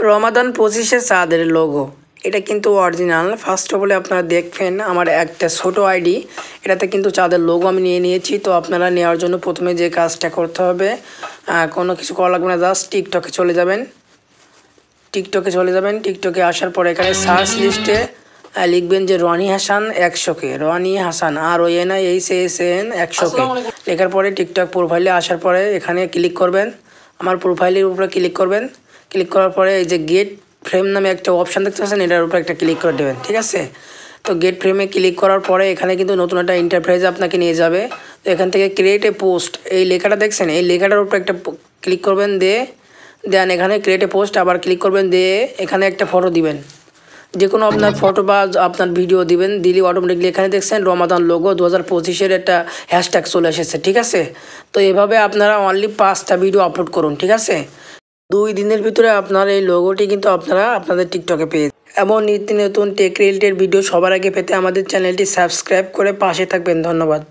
রমাদান 25-এর চাঁদের লোগো, এটা কিন্তু অরিজিনাল। ফার্স্ট অফ অল আপনারা দেখবেন আমার একটা ছোট আইডি, এটাতে কিন্তু চাঁদের লোগো আমি নিয়ে নিয়েছি। তো আপনারা নেওয়ার জন্য প্রথমে যে কাজটা করতে হবে, কোনো কিছু করা লাগবে না, জাস্ট টিকটকে চলে যাবেন। টিকটকে আসার পরে এখানে সার্চ লিস্টে লিখবেন যে Roni Hasan 100K, Roni Hasan RONIHASAN 100K লেখার পরে টিকটক প্রোফাইলে আসার পরে এখানে ক্লিক করবেন। আমার প্রোফাইলের উপরে ক্লিক করবেন। ক্লিক করার পরে এই যে গেট ফ্রেম নামে একটা অপশান দেখতে পাচ্ছেন, এটার উপরে একটা ক্লিক করে দেবেন, ঠিক আছে। তো গেট ফ্রেমে ক্লিক করার পরে এখানে কিন্তু নতুন একটা ইন্টারফেস আপনাকে নিয়ে যাবে। তো এখান থেকে ক্রিয়েট এ পোস্ট, এই লেখাটা দেখছেন, এই লেখাটার উপরে একটা ক্লিক করবেন, দেন এখানে ক্রিয়েট এ পোস্ট আবার ক্লিক করবেন, এখানে একটা ফটো দিবেন, যে কোনো আপনার ফটো বা আপনার ভিডিও দিবেন। দিলে অটোমেটিকলি এখানে দেখছেন রমাদান লোগো 2025-এর একটা হ্যাশট্যাগ চলে এসেছে, ঠিক আছে। তো এভাবে আপনারা অনলি 5টা ভিডিও আপলোড করুন, ঠিক আছে। 2 দিনের ভিতরে আপনার এই লোগোটি কিন্তু আপনারা আপনাদের টিকটকে পেয়ে এমন নিত্য নতুন টেক রিলেটেড ভিডিও সবার আগে পেতে আমাদের চ্যানেলটি সাবস্ক্রাইব করে পাশে থাকবেন। ধন্যবাদ।